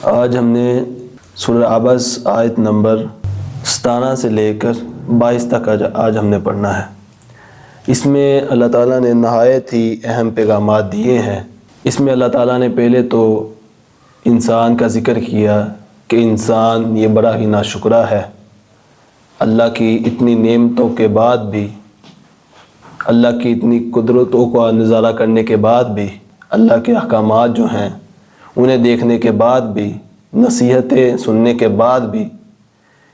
آج ہم نے سورہ عبس آیت نمبر 17 سے لے کر 22 تک آج ہم نے پڑھنا ہے۔ اس میں اللہ تعالیٰ نے نہایت ہی اہم پیغامات دیے ہیں۔ اس میں اللہ تعالیٰ نے پہلے تو انسان کا ذکر کیا کہ انسان یہ بڑا ہی ناشکرا ہے، اللہ کی اتنی نعمتوں کے بعد بھی، اللہ کی اتنی قدرتوں کا نظارہ کرنے کے بعد بھی، اللہ کے احکامات جو ہیں انہیں دیکھنے کے بعد بھی، نصیحتیں سننے کے بعد بھی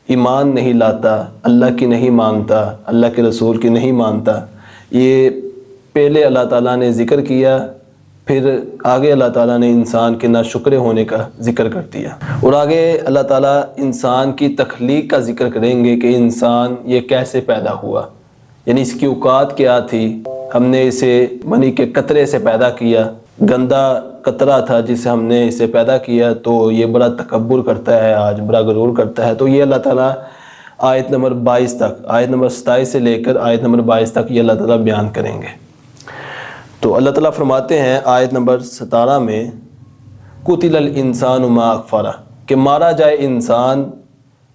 ایمان نہیں لاتا، اللہ کی نہیں مانتا، اللہ کے رسول کی نہیں مانتا۔ یہ پہلے اللہ تعالیٰ نے ذکر کیا، پھر آگے اللہ تعالیٰ نے انسان کے ناشکرے ہونے کا ذکر کر دیا، اور آگے اللہ تعالیٰ انسان کی تخلیق کا ذکر کریں گے کہ انسان یہ کیسے پیدا ہوا، یعنی اس کی اوقات کیا تھی۔ ہم نے اسے منی کے قطرے سے پیدا کیا، گندا قطرہ تھا جسے ہم نے اسے پیدا کیا، تو یہ بڑا تکبر کرتا ہے، آج بڑا غرور کرتا ہے۔ تو یہ اللہ تعالیٰ آیت نمبر 22 تک، آیت نمبر 27 سے لے کر آیت نمبر 22 تک یہ اللہ تعالیٰ بیان کریں گے۔ تو اللہ تعالیٰ فرماتے ہیں آیت نمبر 17 میں، قتل الانسان ما اکفرہ، کہ مارا جائے انسان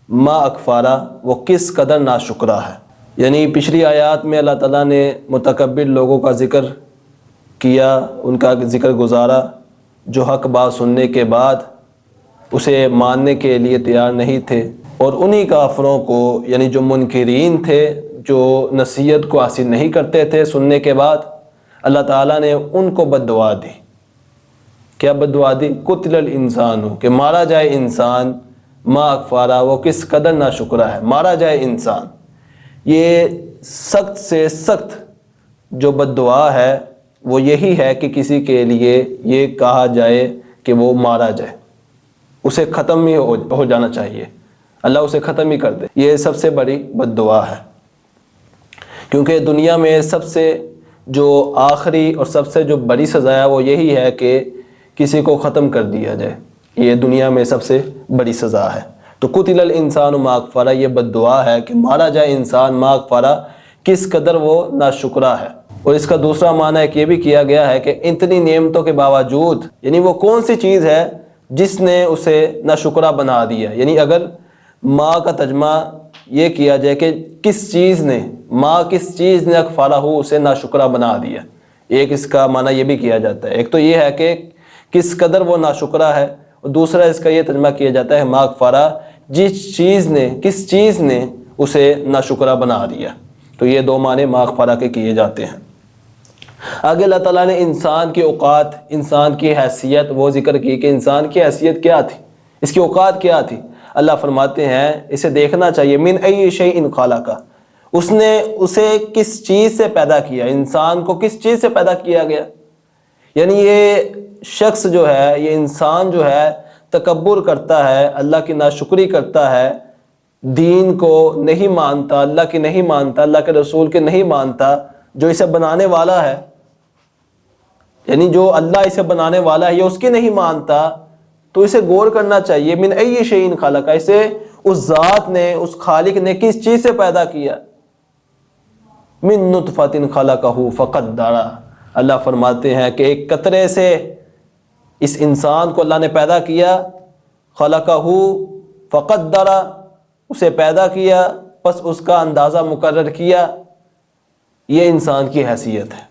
ما اکفرہ، وہ کس قدر ناشکرا ہے۔ یعنی پچھلی آیات میں اللہ تعالیٰ نے متکبر لوگوں کا ذکر کیا، ان کا ذکر گزارا جو حق بات سننے کے بعد اسے ماننے کے لیے تیار نہیں تھے، اور انہی کافروں کو، یعنی جو منکرین تھے، جو نصیحت کو حاصل نہیں کرتے تھے سننے کے بعد، اللہ تعالیٰ نے ان کو بد دعا دی۔ کیا بد دعا دی؟ قتل الانسان، کہ مارا جائے انسان ما اکفرہ، وہ کس قدر ناشکرا ہے، مارا جائے انسان۔ یہ سخت سے سخت جو بد دعا ہے وہ یہی ہے کہ کسی کے لیے یہ کہا جائے کہ وہ مارا جائے، اسے ختم ہی ہو جانا چاہیے، اللہ اسے ختم ہی کر دے۔ یہ سب سے بڑی بد دعا ہے، کیونکہ دنیا میں سب سے جو آخری اور سب سے جو بڑی سزا ہے وہ یہی ہے کہ کسی کو ختم کر دیا جائے، یہ دنیا میں سب سے بڑی سزا ہے۔ تو قتل الانسان ما اکفرہ، یہ بد دعا ہے کہ مارا جائے انسان ما اکفرہ، کس قدر وہ ناشکرا ہے۔ اور اس کا دوسرا معنی ایک یہ بھی کیا گیا ہے کہ اتنی نعمتوں کے باوجود، یعنی وہ کون سی چیز ہے جس نے اسے ناشکرا بنا دیا۔ یعنی اگر ماں کا ترجمہ یہ کیا جائے کہ کس چیز نے، ماں کس چیز نے اکفرہ ہو، اسے ناشکرا بنا دیا، ایک اس کا معنی یہ بھی کیا جاتا ہے۔ ایک تو یہ ہے کہ کس قدر وہ ناشکرا ہے، اور دوسرا اس کا یہ ترجمہ کیا جاتا ہے ما اکفرہ، جس چیز نے، کس چیز نے اسے ناشکرا بنا دیا۔ تو یہ دو معنی ما اکفرہ کے کیے جاتے ہیں۔ آگے اللہ تعالیٰ نے انسان کی اوقات، انسان کی حیثیت وہ ذکر کی کہ انسان کی حیثیت کیا تھی، اس کی اوقات کیا تھی۔ اللہ فرماتے ہیں اسے دیکھنا چاہیے، من ای شیء خلقہ، اس نے اسے کس چیز سے پیدا کیا، انسان کو کس چیز سے پیدا کیا گیا۔ یعنی یہ شخص جو ہے، یہ انسان جو ہے تکبر کرتا ہے، اللہ کی ناشکری کرتا ہے، دین کو نہیں مانتا، اللہ کی نہیں مانتا، اللہ کے رسول کے نہیں مانتا، جو اسے بنانے والا ہے، یعنی جو اللہ اسے بنانے والا ہے یہ اس کی نہیں مانتا، تو اسے غور کرنا چاہیے من ای شیء خلقہ، اسے اس ذات نے، اس خالق نے کس چیز سے پیدا کیا۔ من نطفۃ خلقہ فقدرہ، اللہ فرماتے ہیں کہ ایک قطرے سے اس انسان کو اللہ نے پیدا کیا، خلقہ فقدرہ، اسے پیدا کیا، پس اس کا اندازہ مقرر کیا۔ یہ انسان کی حیثیت ہے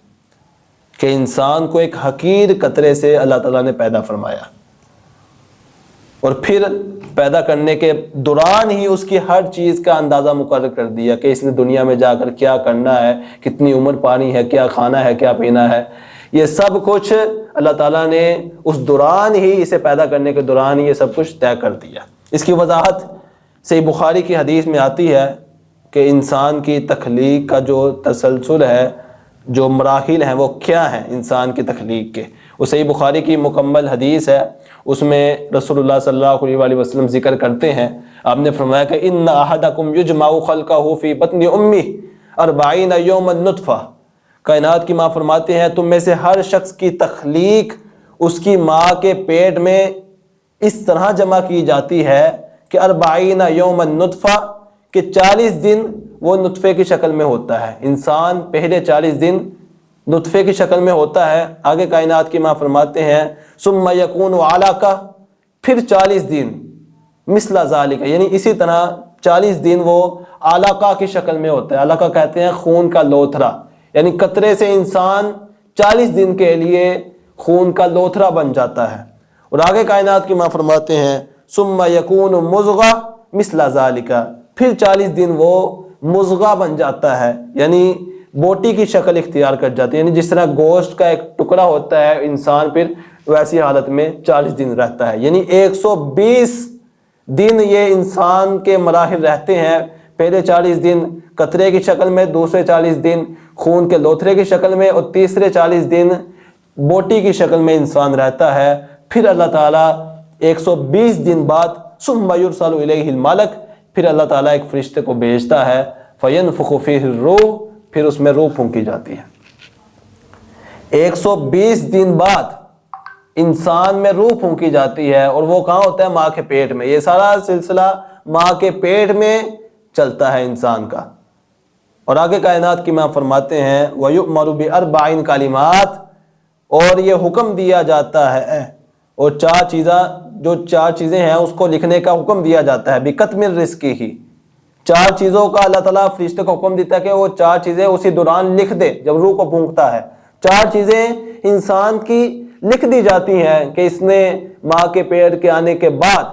کہ انسان کو ایک حقیر قطرے سے اللہ تعالیٰ نے پیدا فرمایا، اور پھر پیدا کرنے کے دوران ہی اس کی ہر چیز کا اندازہ مقرر کر دیا کہ اس نے دنیا میں جا کر کیا کرنا ہے، کتنی عمر پانی ہے، کیا کھانا ہے، کیا پینا ہے۔ یہ سب کچھ اللہ تعالیٰ نے اس دوران ہی، اسے پیدا کرنے کے دوران ہی یہ سب کچھ طے کر دیا۔ اس کی وضاحت صحیح بخاری کی حدیث میں آتی ہے کہ انسان کی تخلیق کا جو تسلسل ہے، جو مراحل ہیں، وہ کیا ہیں انسان کی تخلیق کے۔ وہ صحیح بخاری کی مکمل حدیث ہے، اس میں رسول اللہ صلی اللہ علیہ وسلم ذکر کرتے ہیں، آپ نے فرمایا کہ ان احدکم یجمع خلقہ فی بطن امہ 40 یوما نطفہ، کائنات کی ماں فرماتے ہیں تم میں سے ہر شخص کی تخلیق اس کی ماں کے پیٹ میں اس طرح جمع کی جاتی ہے کہ 40 یوما نطفہ، کہ 40 دن وہ نطفے کی شکل میں ہوتا ہے۔ انسان پہلے 40 دن نطفے کی شکل میں ہوتا ہے، آگے کائنات کی ماں فرماتے ہیں ثم یکون علقہ، پھر 40 دن مثل ذالک، یعنی اسی طرح 40 دن وہ علقہ کی شکل میں ہوتا ہے. علقہ کہتے ہیں خون کا لوتھڑا، یعنی قطرے سے انسان 40 دن کے لیے خون کا لوتھڑا بن جاتا ہے. اور آگے کائنات کی ماں فرماتے ہیں ثم یکون مضغہ مثل ذالک، پھر 40 دن وہ مضغہ بن جاتا ہے، یعنی بوٹی کی شکل اختیار کر جاتی ہے. یعنی جس طرح گوشت کا ایک ٹکڑا ہوتا ہے انسان، پھر ویسی حالت میں 40 دن رہتا ہے. یعنی 120 دن یہ انسان کے مراحل رہتے ہیں. پہلے 40 دن قطرے کی شکل میں، دوسرے 40 دن خون کے لوتھڑے کی شکل میں، اور تیسرے 40 دن بوٹی کی شکل میں انسان رہتا ہے. پھر اللہ تعالیٰ 120 دن بعد ثم یرسل الیہ الملک، پھر اللہ تعالیٰ ایک فرشتے کو بھیجتا ہے فینفخ فیہ الروح، پھر اس میں روح پھونکی جاتی ہے. 120 دن بعد انسان میں روح پھونکی جاتی ہے، اور وہ کہاں ہوتا ہے؟ ماں کے پیٹ میں. یہ سارا سلسلہ ماں کے پیٹ میں چلتا ہے انسان کا. اور آگے کائنات کی ماں فرماتے ہیں وَيُؤْمَرُ بِأَرْبَعٍ کلمات، اور یہ حکم دیا جاتا ہے، اور چار چیزیں ہیں اس کو لکھنے کا حکم دیا جاتا ہے. بِكَتْمِ الرِّزْقِ، 4 چیزوں کا اللہ تعالیٰ فرشتے کو حکم دیتا ہے کہ وہ 4 چیزیں اسی دوران لکھ دے جب روح کو پھونکتا ہے. 4 چیزیں انسان کی لکھ دی جاتی ہیں کہ اس نے ماں کے پیٹ کے آنے کے بعد،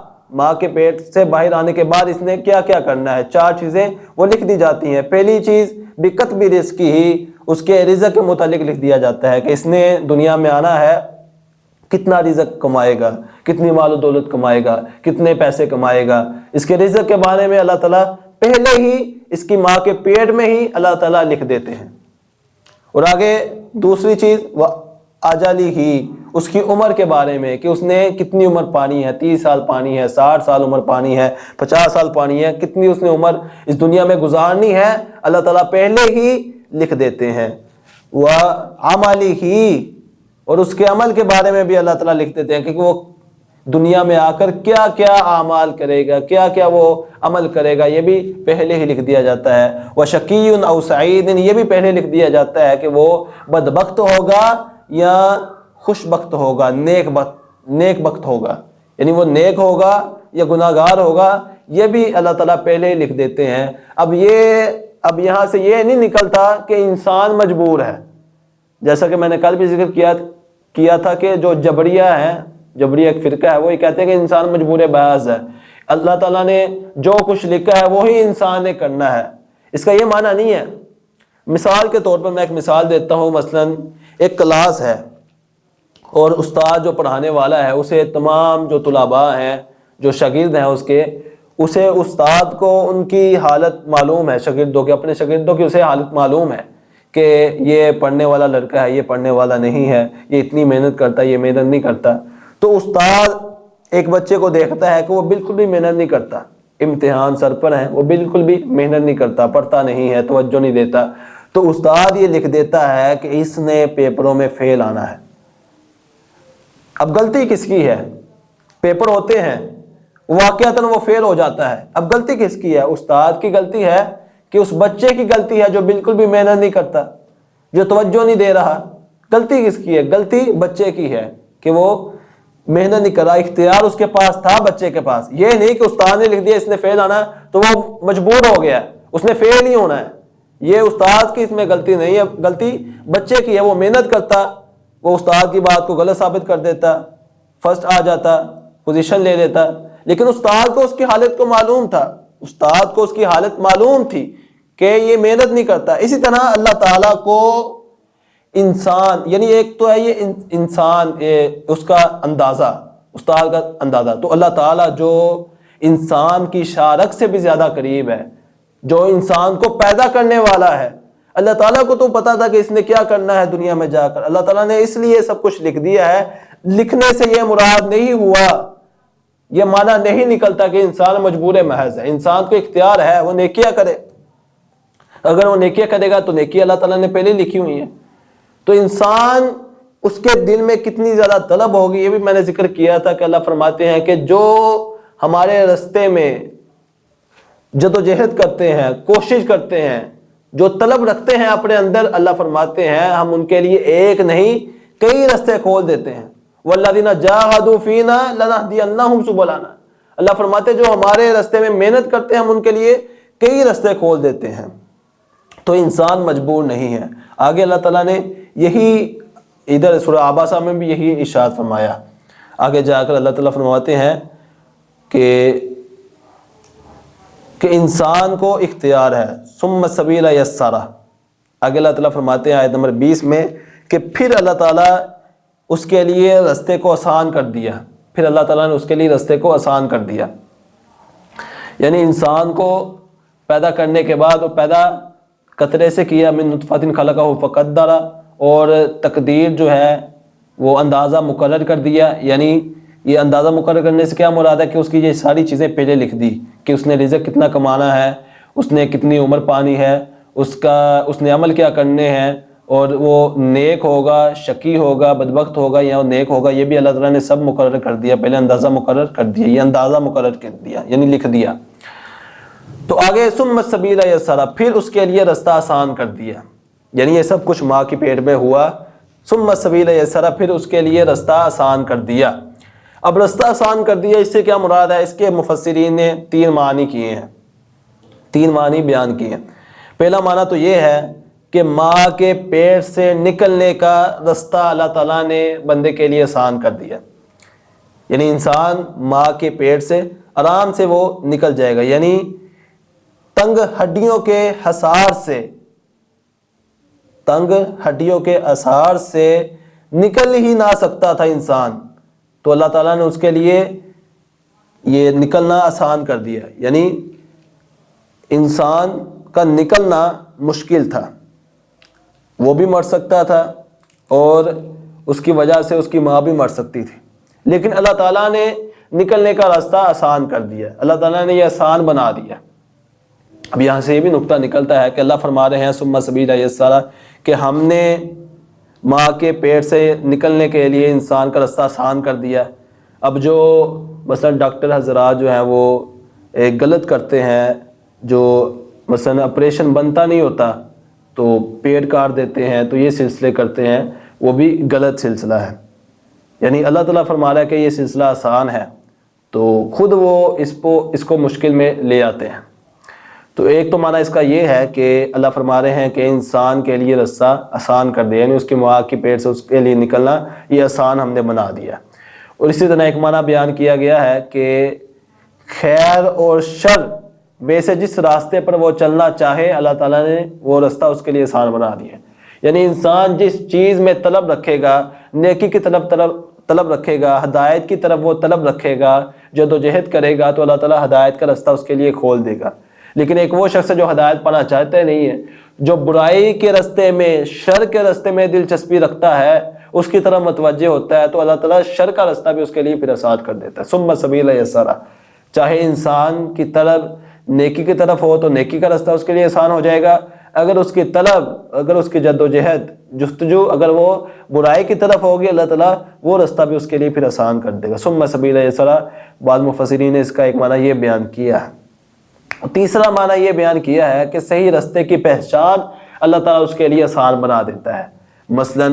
ماں کے پیٹ سے باہر آنے کے بعد اس نے کیا کیا کرنا ہے. 4 چیزیں وہ لکھ دی جاتی ہیں. پہلی چیز بِكَتْبِ رِزْقِهِ، اس کے رزق کے متعلق لکھ دیا جاتا ہے کہ اس نے دنیا میں آنا ہے، کتنا رزق کمائے گا، کتنی مال و دولت کمائے گا، کتنے پیسے کمائے گا. اس کے رزق کے بارے میں اللہ تعالیٰ پہلے ہی اس کی ماں کے پیٹ میں ہی اللہ تعالیٰ لکھ دیتے ہیں. اور آگے دوسری چیز اجلہ، اس کی عمر کے بارے میں کہ اس نے کتنی عمر پانی ہے، 30 سال پانی ہے، 60 سال عمر پانی ہے، 50 سال پانی ہے، کتنی اس نے عمر اس دنیا میں گزارنی ہے، اللہ تعالیٰ پہلے ہی لکھ دیتے ہیں. وعملہ، اور اس کے عمل کے بارے میں بھی اللہ تعالیٰ لکھ دیتے ہیں کہ وہ دنیا میں آ کر کیا کیا اعمال کرے گا، کیا کیا وہ عمل کرے گا، یہ بھی پہلے ہی لکھ دیا جاتا ہے. وَشَقِيٌّ أَوْ سَعِيدٌ، یہ بھی پہلے لکھ دیا جاتا ہے کہ وہ بدبخت ہوگا یا خوش بخت ہوگا، نیک بخت ہوگا، یعنی وہ نیک ہوگا یا گناہگار ہوگا، یہ بھی اللہ تعالیٰ پہلے ہی لکھ دیتے ہیں. اب یہاں سے یہ نہیں نکلتا کہ انسان مجبور ہے، جیسا کہ میں نے کل بھی ذکر کیا تھا کہ جو جبریہ ہیں، جبریہ ایک فرقہ ہے، وہ یہ کہتے ہیں کہ انسان مجبور بعض ہے. اللہ تعالیٰ نے جو کچھ لکھا ہے وہی انسان نے کرنا ہے. اس کا یہ معنی نہیں ہے. مثال کے طور پر میں ایک مثال دیتا ہوں. مثلا ایک کلاس ہے اور استاد جو پڑھانے والا ہے اسے تمام جو طلباء ہیں، جو شاگرد ہیں اسے استاد کو ان کی حالت معلوم ہے، شاگردوں کے، اپنے شاگردوں کی اسے حالت معلوم ہے کہ یہ پڑھنے والا لڑکا ہے، یہ پڑھنے والا نہیں ہے، یہ اتنی محنت کرتا ہے، یہ محنت نہیں کرتا. تو استاد ایک بچے کو دیکھتا ہے کہ وہ بالکل بھی محنت نہیں کرتا، امتحان سر پر ہے، وہ بالکل بھی محنت نہیں کرتا، پڑھتا نہیں ہے، توجہ نہیں دیتا. تو استاد یہ لکھ دیتا ہے کہ اس نے پیپروں میں فیل آنا ہے. اب غلطی کس کی ہے؟ پیپر ہوتے ہیں، واقعتاً وہ فیل ہو جاتا ہے. اب غلطی کس کی ہے؟ استاد کی غلطی ہے کہ اس بچے کی غلطی ہے جو بالکل بھی محنت نہیں کرتا، جو توجہ نہیں دے رہا. غلطی کس کی ہے؟ غلطی بچے کی ہے کہ وہ محنت نہیں کر رہا. اختیار اس کے پاس تھا، بچے کے پاس. یہ نہیں کہ استاد نے لکھ دیا اس نے فیل آنا ہے تو وہ مجبور ہو گیا، اس نے فیل نہیں ہونا ہے. یہ استاد کی اس میں غلطی نہیں ہے، غلطی بچے کی ہے. وہ محنت کرتا، وہ استاد کی بات کو غلط ثابت کر دیتا، فرسٹ آ جاتا، پوزیشن لے لیتا. لیکن استاد کو اس کی حالت کو معلوم تھا، استاد کو اس کی حالت معلوم تھی کہ یہ محنت نہیں کرتا. اسی طرح اللہ تعالیٰ کو انسان، یعنی ایک تو ہے یہ انسان، اس کا اندازہ، استاد کا اندازہ، تو اللہ تعالیٰ جو انسان کی شارک سے بھی زیادہ قریب ہے، جو انسان کو پیدا کرنے والا ہے، اللہ تعالیٰ کو تو پتا تھا کہ اس نے کیا کرنا ہے دنیا میں جا کر. اللہ تعالیٰ نے اس لیے سب کچھ لکھ دیا ہے. لکھنے سے یہ مراد نہیں ہوا، یہ معنی نہیں نکلتا کہ انسان مجبور محض ہے. انسان کو اختیار ہے، وہ نیکیاں کرے. اگر وہ نیکیاں کرے گا تو نیکی اللہ تعالیٰ نے پہلے لکھی ہوئی ہیں. تو انسان، اس کے دل میں کتنی زیادہ طلب ہوگی، یہ بھی میں نے ذکر کیا تھا کہ اللہ فرماتے ہیں کہ جو ہمارے راستے میں جدوجہد کرتے ہیں، کوشش کرتے ہیں، جو طلب رکھتے ہیں اپنے اندر، اللہ فرماتے ہیں ہم ان کے لیے ایک نہیں کئی راستے کھول دیتے ہیں. والذین جاہدوا فینا لنہدینہم سبلنا، اللہ فرماتے جو ہمارے راستے میں محنت کرتے ہیں ہم ان کے لیے کئی راستے کھول دیتے ہیں۔ تو انسان مجبور نہیں ہے۔ آگے اللہ تعالیٰ نے یہی ادھر سورہ عباسہ میں بھی یہی ارشاد فرمایا، آگے جا کر اللہ تعالیٰ فرماتے ہیں کہ انسان کو اختیار ہے، ثم السبیل یسرہ۔ آگے اللہ تعالیٰ فرماتے ہیں آیت نمبر 20 میں کہ پھر اللہ تعالیٰ اس کے لیے راستے کو آسان کر دیا، پھر اللہ تعالیٰ نے اس کے لیے راستے کو آسان کر دیا۔ یعنی انسان کو پیدا کرنے کے بعد وہ پیدا قطرے سے کیا، من نطفۃ خلقہ فقدر، اور تقدیر جو ہے وہ اندازہ مقرر کر دیا۔ یعنی یہ اندازہ مقرر کرنے سے کیا مراد ہے کہ اس کی یہ ساری چیزیں پہلے لکھ دی کہ اس نے رزق کتنا کمانا ہے، اس نے کتنی عمر پانی ہے، اس نے عمل کیا کرنے ہیں، اور وہ نیک ہوگا، شقی ہوگا، بدبخت ہوگا یا نیک ہوگا، یہ بھی اللہ تعالیٰ نے سب مقرر کر دیا، پہلے اندازہ مقرر کر دیا، یہ اندازہ مقرر کر دیا یعنی لکھ دیا۔ تو آگے ثم السبیل یسرہ، پھر اس کے لیے راستہ آسان کر دیا، یعنی یہ سب کچھ ماں کی پیٹ میں ہوا، ثم السبیل یسرہ، پھر اس کے لیے راستہ آسان کر دیا۔ اب راستہ آسان کر دیا، اس سے کیا مراد ہے؟ اس کے مفسرین نے 3 معنی کیے ہیں، 3 معنی بیان کیے ہیں۔ پہلا معنی تو یہ ہے کہ ماں کے پیٹ سے نکلنے کا راستہ اللہ تعالیٰ نے بندے کے لیے آسان کر دیا، یعنی انسان ماں کے پیٹ سے آرام سے وہ نکل جائے گا، یعنی تنگ ہڈیوں کے اثار سے نکل ہی نہ سکتا تھا انسان، تو اللہ تعالیٰ نے اس کے لیے یہ نکلنا آسان کر دیا، یعنی انسان کا نکلنا مشکل تھا، وہ بھی مر سکتا تھا اور اس کی وجہ سے اس کی ماں بھی مر سکتی تھی، لیکن اللہ تعالیٰ نے نکلنے کا راستہ آسان کر دیا، اللہ تعالیٰ نے یہ آسان بنا دیا۔ اب یہاں سے یہ بھی نقطہ نکلتا ہے کہ اللہ فرما رہے ہیں ثم السبیل یسرہ کہ ہم نے ماں کے پیٹ سے نکلنے کے لیے انسان کا راستہ آسان کر دیا۔ اب جو مثلا ڈاکٹر حضرات جو ہیں وہ غلط کرتے ہیں، جو مثلا آپریشن بنتا نہیں ہوتا تو پیٹ کاٹ دیتے ہیں، تو یہ سلسلے کرتے ہیں، وہ بھی غلط سلسلہ ہے۔ یعنی اللہ تعالیٰ فرما رہا ہے کہ یہ سلسلہ آسان ہے، تو خود وہ اس کو مشکل میں لے آتے ہیں۔ تو ایک تو معنی اس کا یہ ہے کہ اللہ فرما رہے ہیں کہ انسان کے لیے راستہ آسان کر دیا، یعنی اس کی ماں کی پیٹ سے اس کے لیے نکلنا یہ آسان ہم نے بنا دیا۔ اور اسی طرح ایک معنی بیان کیا گیا ہے کہ خیر اور شر میں سے جس راستے پر وہ چلنا چاہے اللہ تعالیٰ نے وہ راستہ اس کے لیے آسان بنا دیا، یعنی انسان جس چیز میں طلب رکھے گا، نیکی کی طلب رکھے گا، ہدایت کی طرف وہ طلب رکھے گا، جدوجہد کرے گا، تو اللہ تعالیٰ ہدایت کا راستہ اس کے لیے کھول دے گا۔ لیکن ایک وہ شخص ہے جو ہدایت پانا چاہتے نہیں ہے، جو برائی کے راستے میں، شر کے راستے میں دلچسپی رکھتا ہے، اس کی طرف متوجہ ہوتا ہے، تو اللہ تعالیٰ شر کا راستہ بھی اس کے لیے پھر آسان کر دیتا ہے۔ ثم السبیل یسرہ، چاہے انسان کی طلب نیکی کی طرف ہو تو نیکی کا راستہ اس کے لیے آسان ہو جائے گا، اگر اس کی طلب، اگر اس کی جدوجہد، جستجو اگر وہ برائی کی طرف ہوگی، اللہ تعالیٰ وہ راستہ بھی اس کے لیے پھر آسان کر دے گا۔ ثم السبیل یسرہ، بعض مفسرین نے اس کا ایک معنی یہ بیان کیا ہے۔ تیسرا معنی یہ بیان کیا ہے کہ صحیح راستے کی پہچان اللہ تعالیٰ اس کے لیے آسان بنا دیتا ہے۔ مثلا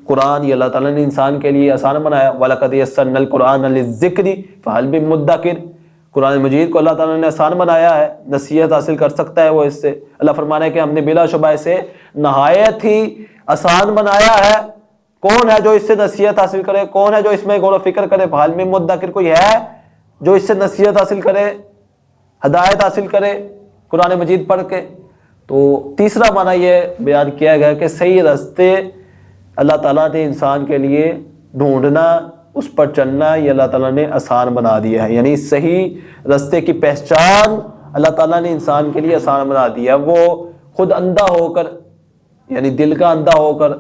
قرآن یہ اللہ تعالیٰ نے انسان کے لیے آسان بنایا، وَلَقَدْ يَسَّرْنَا الْقُرْآنَ لِلذِّكْرِ فَهَلْ مِن مُدَّكِرٍ، قرآن مجید کو اللہ تعالیٰ نے آسان بنایا ہے، نصیحت حاصل کر سکتا ہے وہ اس سے۔ اللہ فرمانا ہے کہ ہم نے بلا شبہ اسے نہایت ہی آسان بنایا ہے، کون ہے جو اس سے نصیحت حاصل کرے، کون ہے جو اس میں غور و فکر کرے؟ فَهَلْ مِن مُدَّكِرٍ، کوئی ہے جو اس سے نصیحت حاصل کرے، ہدایت حاصل کرے قرآن مجید پڑھ کے؟ تو تیسرا معنی یہ بیان کیا گیا کہ صحیح راستے اللہ تعالیٰ نے انسان کے لیے ڈھونڈنا، اس پر چلنا یہ اللہ تعالیٰ نے آسان بنا دیا ہے، یعنی صحیح راستے کی پہچان اللہ تعالیٰ نے انسان کے لیے آسان بنا دیا۔ وہ خود اندھا ہو کر، یعنی دل کا اندھا ہو کر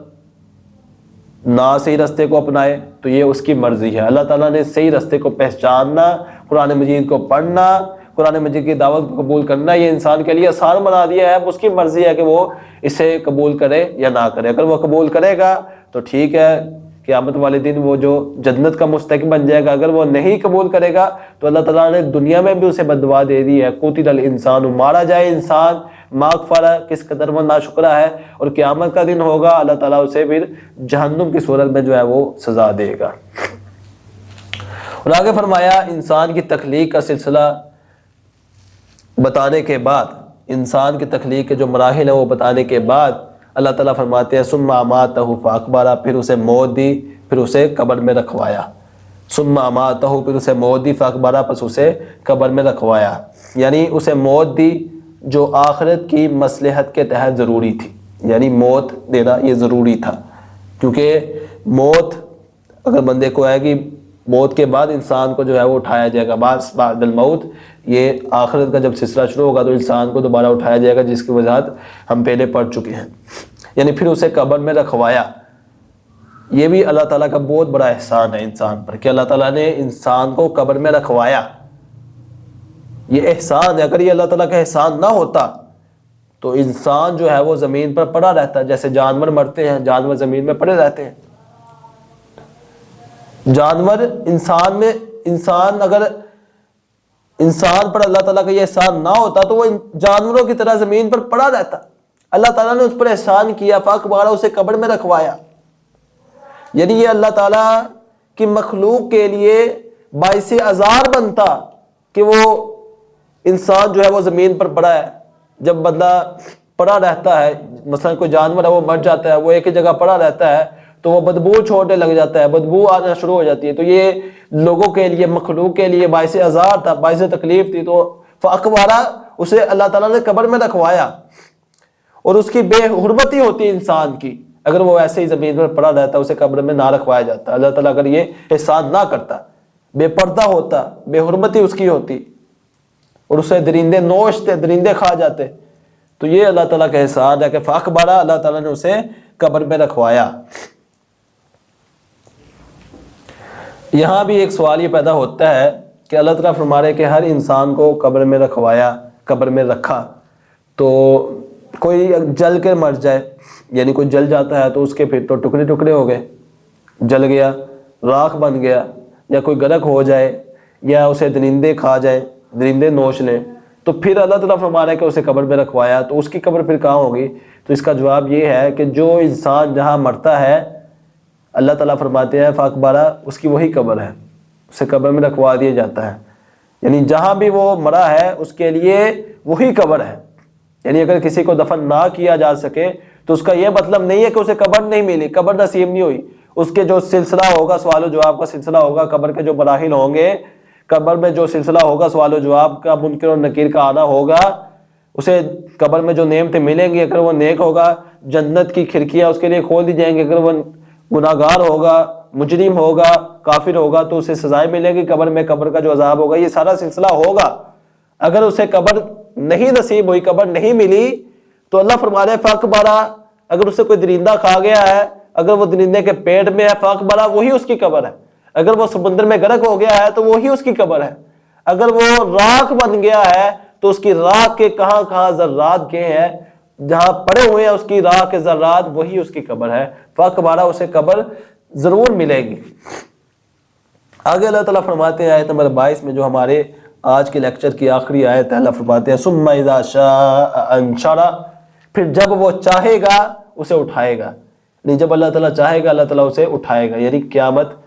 نہ صحیح راستے کو اپنائے تو یہ اس کی مرضی ہے۔ اللہ تعالیٰ نے صحیح راستے کو پہچاننا، قرآن مجید کو پڑھنا، قرآن مجید کی دعوت کو قبول کرنا یہ انسان کے لیے آسان بنا دیا ہے۔ اس کی مرضی ہے کہ وہ اسے قبول کرے یا نہ کرے۔ اگر وہ قبول کرے گا تو ٹھیک ہے، قیامت والے دن وہ جو جنت کا مستحق بن جائے گا۔ اگر وہ نہیں قبول کرے گا تو اللہ تعالیٰ نے دنیا میں بھی اسے بددعا دے دی ہے، قتل الانسان، مارا جائے انسان ما کفر، کس قدر وہ ناشکرا ہے، اور قیامت کا دن ہوگا اللہ تعالیٰ اسے پھر جہنم کی صورت میں جو ہے وہ سزا دے گا۔ اور آگے فرمایا انسان کی تخلیق کا سلسلہ بتانے کے بعد، انسان کی تخلیق کے جو مراحل ہیں وہ بتانے کے بعد اللہ تعالیٰ فرماتے ہیں ثم اماتہ فاقبرہ، پھر اسے موت دی، پھر اسے قبر میں رکھوایا. ثم اماتہ، پھر اسے موت دی، فاقبرہ، پس اسے قبر میں رکھوایا. یعنی اسے موت دی جو آخرت کی مصلحت کے تحت ضروری تھی. یعنی موت دینا یہ ضروری تھا، کیونکہ موت اگر بندے کو ہے کہ موت کے بعد انسان کو جو ہے وہ اٹھایا جائے گا، بعد الموت، یہ آخرت کا جب سلسلہ شروع ہوگا تو انسان کو دوبارہ اٹھایا جائے گا، جس کی وضاحت ہم پہلے پڑھ چکے ہیں. یعنی پھر اسے قبر میں رکھوایا. یہ بھی اللہ تعالیٰ کا بہت بڑا احسان ہے انسان پر کہ اللہ تعالیٰ نے انسان کو قبر میں رکھوایا. یہ احسان ہے. اگر یہ اللہ تعالیٰ کا احسان نہ ہوتا تو انسان جو ہے وہ زمین پر پڑا رہتا، جیسے جانور مرتے ہیں، جانور زمین میں پڑے رہتے ہیں. جانور انسان اگر انسان پر اللہ تعالیٰ کا یہ احسان نہ ہوتا تو وہ جانوروں کی طرح زمین پر پڑا رہتا. اللہ تعالیٰ نے اس پر احسان کیا، فاقبرہ، اسے قبر میں رکھوایا. یعنی یہ اللہ تعالیٰ کی مخلوق کے لیے باعث آزار بنتا کہ وہ انسان جو ہے وہ زمین پر پڑا ہے. جب بندہ پڑا رہتا ہے، مثلا کوئی جانور ہے وہ مر جاتا ہے، وہ ایک ہی جگہ پڑا رہتا ہے تو وہ بدبو چھوڑنے لگ جاتا ہے، بدبو آنا شروع ہو جاتی ہے. تو یہ لوگوں کے لیے، مخلوق کے لیے باعث آزار تھا، باعث تکلیف تھی. تو فاقبرہ، اسے اللہ تعالیٰ نے قبر میں رکھوایا. اور اس کی بے حرمتی ہوتی ہے انسان کی اگر وہ ایسے ہی زمین پر پڑا رہتا، اسے قبر میں نہ رکھوایا جاتا. اللہ تعالیٰ اگر یہ احسان نہ کرتا، بے پردہ ہوتا، بے حرمتی اس کی ہوتی اور اسے درندے نوچتے، درندے کھا جاتے. تو یہ اللہ تعالیٰ کا احسان ہے کہ فاقبرہ، اللہ تعالیٰ نے اسے قبر میں رکھوایا. یہاں بھی ایک سوال یہ پیدا ہوتا ہے کہ اللہ تعالیٰ فرما رہے کہ ہر انسان کو قبر میں رکھوایا، قبر میں رکھا. تو کوئی جل کے مر جائے، یعنی کوئی جل جاتا ہے تو اس کے پھر تو ٹکڑے ٹکڑے ہو گئے، جل گیا، راکھ بن گیا. یا کوئی غرق ہو جائے یا اسے درندے کھا جائے، درندے نوچ لیں، تو پھر اللہ تعالیٰ فرما رہا ہے کہ اسے قبر میں رکھوایا. تو اس کی قبر پھر کہاں ہوگی؟ تو اس کا جواب یہ ہے کہ جو انسان جہاں مرتا ہے اللہ تعالیٰ فرماتے ہیں فاقبرہ، اس کی وہی قبر ہے، اسے قبر میں رکھوا دیا جاتا ہے. یعنی جہاں بھی وہ مرا ہے اس کے لیے وہی قبر ہے. یعنی اگر کسی کو دفن نہ کیا جا سکے تو اس کا یہ مطلب نہیں ہے کہ اسے قبر نہیں ملی، قبر نصیب نہیں ہوئی. اس کے جو سلسلہ ہوگا، سوال و جواب کا سلسلہ ہوگا، قبر کے جو مراحل ہوں گے، قبر میں جو سلسلہ ہوگا سوال و جواب کا، منکر اور نکیر کا آنا ہوگا، اسے قبر میں جو نعمتیں ملیں گی، اگر وہ نیک ہوگا جنت کی کھڑکیاں اس کے لیے کھول دی جائیں گی. اگر وہ گناہگار ہوگا، مجرم ہوگا، کافر ہوگا تو اسے سزائیں ملے گی قبر میں، قبر کا جو عذاب ہوگا. یہ سارا سلسلہ ہوگا. اگر اسے قبر نہیں نصیب ہوئی، قبر نہیں ملی، تو اللہ فرما رہے فاقبرہ، اگر اسے کوئی درندہ کھا گیا ہے، اگر وہ درندے کے پیٹ میں ہے، فاقبرہ، وہی اس کی قبر ہے. اگر وہ سمندر میں غرق ہو گیا ہے تو وہی اس کی قبر ہے. اگر وہ راکھ بن گیا ہے تو اس کی راکھ کے کہاں کہاں ذرات گئے ہیں، جہاں پڑے ہوئے ہیں اس کی راکھ کے ذرات، وہی اس کی قبر ہے. فاقبرہ، اسے قبر ضرور ملے گی. آگے اللہ تعالیٰ فرماتے ہیں آیت نمبر 22 میں، جو ہمارے آج کے لیکچر کی آخری آیت ہے، اللہ فرماتے ہیں ثم اذا شاء انشرہ، پھر جب وہ چاہے گا اسے اٹھائے گا. یعنی جب اللہ تعالیٰ چاہے گا اللہ تعالیٰ اسے اٹھائے گا. یعنی قیامت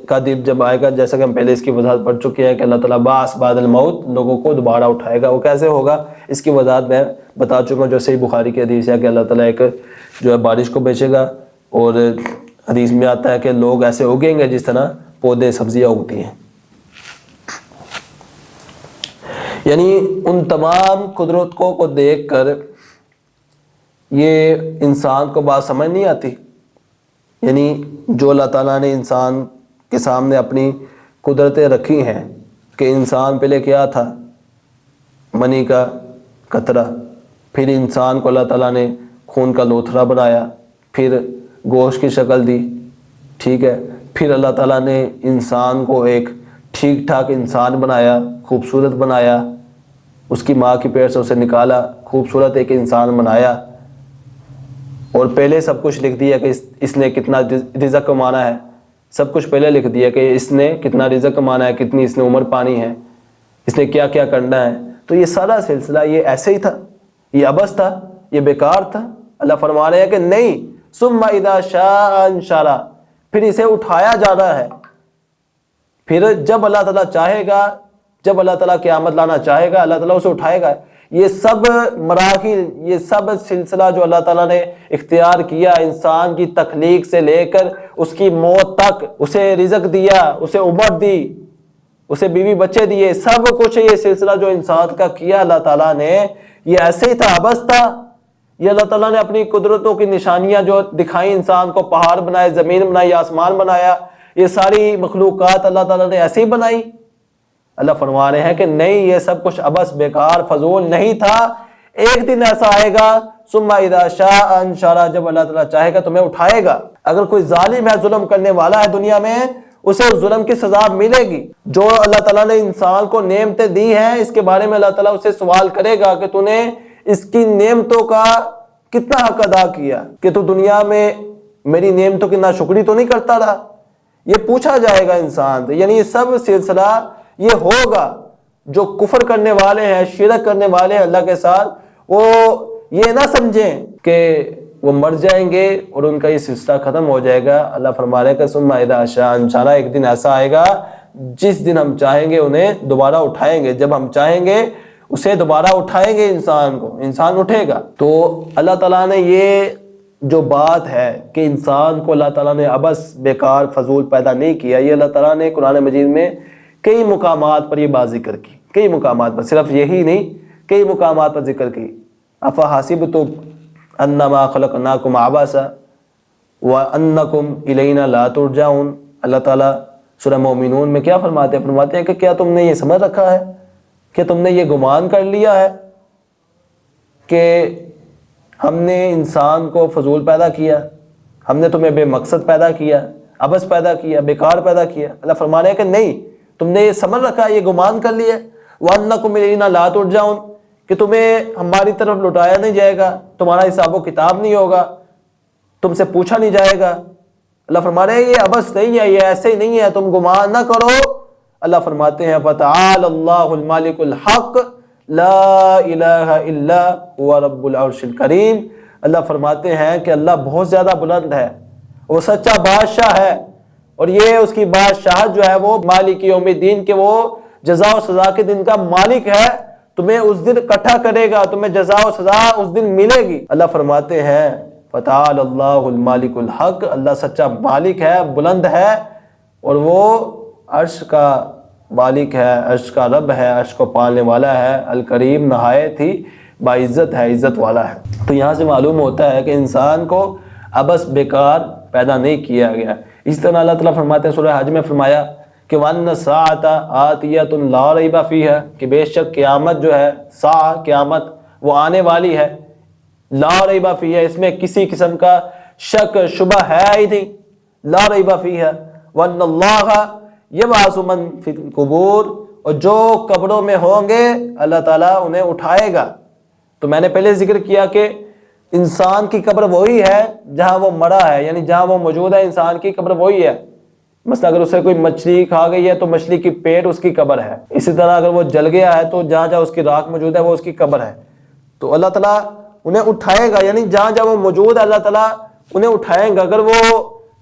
کا دن جب آئے گا، جیسا کہ ہم پہلے اس کی وضاحت پڑھ چکے ہیں کہ اللہ تعالیٰ بعث بعد الموت، لوگوں کو دوبارہ اٹھائے گا. وہ کیسے ہوگا اس کی وضاحت میں بتا چکا ہوں، جو صحیح بخاری کی حدیث ہے کہ اللہ تعالیٰ ایک جو ہے بارش کو بھیجے گا، اور حدیث میں آتا ہے کہ لوگ ایسے اگیں گے جس طرح پودے سبزیاں اگتی ہیں. یعنی ان تمام قدرتوں کو دیکھ کر یہ انسان کو بات سمجھ نہیں آتی. یعنی جو اللہ تعالیٰ نے انسان کے سامنے اپنی قدرتیں رکھی ہیں کہ انسان پہلے کیا تھا، منی کا قطرہ، پھر انسان کو اللہ تعالیٰ نے خون کا لوتھڑا بنایا، پھر گوشت کی شکل دی، ٹھیک ہے، پھر اللہ تعالیٰ نے انسان کو ایک ٹھیک ٹھاک انسان بنایا، خوبصورت بنایا، اس کی ماں کی پیٹ سے اسے نکالا، خوبصورت ایک انسان بنایا، اور پہلے سب کچھ لکھ دیا کہ اس نے کتنا رزق کمانا ہے. سب کچھ پہلے لکھ دیا کہ اس نے کتنا رزق کمانا ہے، کتنی اس نے عمر پانی ہے، اس نے کیا کیا کرنا ہے. تو یہ سارا سلسلہ یہ ایسے ہی تھا، یہ عبث تھا، یہ بیکار تھا. اللہ فرما رہے ہیں کہ نہیں، ثم اذا شاء انشرہ، پھر اسے اٹھایا جانا ہے. پھر جب اللہ تعالیٰ چاہے گا، جب اللہ تعالیٰ قیامت لانا چاہے گا، اللہ تعالیٰ اسے اٹھائے گا۔ یہ سب مراحل، یہ سب سلسلہ جو اللہ تعالیٰ نے اختیار کیا انسان کی تخلیق سے لے کر اس کی موت تک، اسے رزق دیا، اسے عمر دی، اسے بیوی بچے دیے، سب کچھ یہ سلسلہ جو انسان کا کیا اللہ تعالیٰ نے، یہ ایسے ہی تھا، عبث تھا؟ یہ اللہ تعالیٰ نے اپنی قدرتوں کی نشانیاں جو دکھائیں انسان کو، پہاڑ بنائے، زمین بنائی، آسمان بنایا، یہ ساری مخلوقات اللہ تعالیٰ نے ایسے ہی بنائی؟ اللہ فرما رہے ہیں کہ نہیں، یہ سب کچھ عبث، بیکار، فضول نہیں تھا۔ ایک دن ایسا آئے گا، ثم اذا شاء انشرہ، جب اللہ تعالیٰ چاہے گا تمہیں اٹھائے گا۔ اگر کوئی ظالم ہے، ظلم کرنے والا ہے دنیا میں، اسے اس ظلم کی سزا ملے گی۔ جو اللہ تعالیٰ نے انسان کو نعمتیں دی ہیں، اس کے بارے میں اللہ تعالیٰ اسے سوال کرے گا کہ تو نے اس کی نعمتوں کا کتنا حق ادا کیا، کہ تو دنیا میں میری نعمتوں کی ناشکری تو نہیں کرتا رہا؟ یہ پوچھا جائے گا انسان سے۔ یعنی یہ سب سلسلہ یہ ہوگا۔ جو کفر کرنے والے ہیں، شرک کرنے والے ہیں اللہ کے ساتھ، وہ یہ نہ سمجھیں کہ وہ مر جائیں گے اور ان کا یہ سلسلہ ختم ہو جائے گا۔ اللہ فرما رہے کہ ثم اذا شاء انشرہ، ایک دن ایسا آئے گا جس دن ہم چاہیں گے انہیں دوبارہ اٹھائیں گے۔ جب ہم چاہیں گے اسے دوبارہ اٹھائیں گے، انسان کو، انسان اٹھے گا۔ تو اللہ تعالیٰ نے یہ جو بات ہے کہ انسان کو اللہ تعالیٰ نے عبث، بیکار، فضول پیدا نہیں کیا، یہ اللہ تعالیٰ نے قرآن مجید میں کئی مقامات پر یہ بات ذکر کی، کئی مقامات پر، صرف یہی نہیں، کئی مقامات پر ذکر کی۔ افحسبتم انما خلقناکم عبثا وانکم الینا لا ترجعون، اللہ تعالیٰ سورہ مومنون میں کیا فرماتے ہیں؟ فرماتے ہیں کہ کیا تم نے یہ سمجھ رکھا ہے، کہ تم نے یہ گمان کر لیا ہے کہ ہم نے انسان کو فضول پیدا کیا، ہم نے تمہیں بے مقصد پیدا کیا، عبث پیدا کیا، بیکار پیدا کیا؟ اللہ فرما رہے ہیں کہ نہیں، تم نے یہ سمجھ رکھا ہے، یہ گمان کر لیا وَأَنَّكُمْ إِلَيْنَا لَا تُرْجَعُونَ، کہ تمہیں ہماری طرف لوٹایا نہیں جائے گا، تمہارا حساب و کتاب نہیں ہوگا، تم سے پوچھا نہیں جائے گا۔ اللہ فرما رہے ہیں یہ عبث نہیں ہے، یہ ایسے ہی نہیں ہے، تم گمان نہ کرو۔ اللہ فرماتے ہیں فَتَعَالَى اللَّهُ الْمَالِكُ الْحَقُّ لَا إِلَٰهَ إِلَّا هُوَ رَبُّ الْعَرْشِ الْكَرِيمِ، اللہ فرماتے ہیں کہ اللہ بہت زیادہ بلند ہے، وہ سچا بادشاہ ہے، اور یہ اس کی بادشاہت جو ہے وہ مالک یوم الدین کے، وہ جزا و سزا کے دن کا مالک ہے، تمہیں اس دن اکٹھا کرے گا، تمہیں جزا و سزا اس دن ملے گی۔ اللہ فرماتے ہیں فَتَعَالَى اللَّهُ الْمَالِكُ الْحَقُّ، اللہ سچا مالک ہے، بلند ہے، اور وہ عرش کا مالک ہے، عرش کا رب ہے، عرش کو پالنے والا ہے، الکریم، نہایت ہی باعزت ہے، عزت والا ہے۔ تو یہاں سے معلوم ہوتا ہے کہ انسان کو عبث، بیکار پیدا نہیں کیا گیا۔ اس طرح اللہ تعالیٰ فرماتے ہیں سورہ حج میں فرمایا کہ وَأَنَّ السَّاعَةَ آتِيَةٌ لَا رَيْبَ فِيهَا، کہ بے شک قیامت جو ہے، ساعہ، قیامت، وہ آنے والی ہے، لا ریب فیہا، اس میں کسی قسم کا شک شبہ ہے ہی نہیں، لا ریب فیہا، وَأَنَّ اللَّهَ یبعث مَن فِی الْقُبُورِ، اور جو قبروں میں ہوں گے اللہ تعالیٰ انہیں اٹھائے گا۔ تو میں نے پہلے ذکر کیا کہ انسان کی قبر وہی ہے جہاں وہ مرا ہے، یعنی جہاں وہ موجود ہے انسان کی قبر وہی ہے۔ مثلا اگر اسے کوئی مچھلی کھا گئی ہے تو مچھلی کی پیٹ اس کی قبر ہے، اسی طرح اگر وہ جل گیا ہے تو جہاں جہاں اس کی راکھ موجود ہے وہ اس کی قبر ہے۔ تو اللہ تعالیٰ انہیں اٹھائے گا، یعنی جہاں جہاں وہ موجود ہے اللہ تعالیٰ انہیں اٹھائیں گا۔ اگر وہ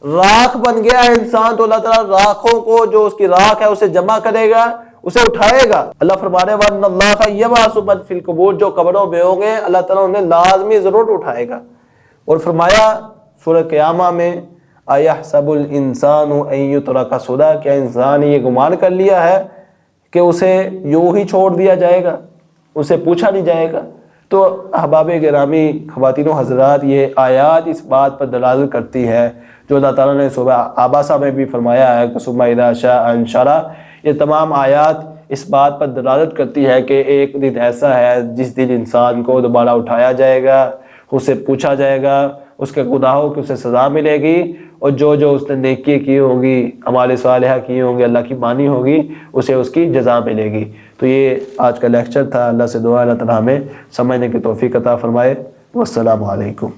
راکھ بن گیا ہے انسان تو اللہ تعالیٰ راکھوں کو، جو اس کی راکھ ہے، اسے جمع کرے گا، اسے اٹھائے گا۔ اللہ فرما رہے ہیں وَأَنَّ اللَّهَ يَبْعَثُ مَن فِی الْقُبُورِ، جو قبروں میں ہوں گے اللہ تعالیٰ انہیں لازمی ضرور اٹھائے گا۔ اور فرمایا سورہ قیامہ میں أَيَحْسَبُ الْإِنسَانُ أَن يُتْرَكَ سُدًى، کیا انسان یہ گمان کر لیا ہے کہ اسے یوں ہی چھوڑ دیا جائے گا، اسے پوچھا نہیں جائے گا؟ تو احباب گرامی، خواتین و حضرات، یہ آیات اس بات پر دلالت کرتی ہے جو اللہ تعالیٰ نے سورہ عبسہ میں بھی فرمایا ہے کہ ثم اذا شاء انشرہ، یہ تمام آیات اس بات پر دلالت کرتی ہے کہ ایک دن ایسا ہے جس دن انسان کو دوبارہ اٹھایا جائے گا، اسے پوچھا جائے گا، اس کے گناہوں کی اسے سزا ملے گی، اور جو جو اس نے نیکی کی ہوگی، اعمال صالحہ کی ہوں گی، اللہ کی مانی ہوگی، اسے اس کی جزا ملے گی۔ تو یہ آج کا لیکچر تھا۔ اللہ سے دعا اللہ تعالیٰ ہمیں سمجھنے کی توفیق عطا فرمائے۔ والسلام علیکم۔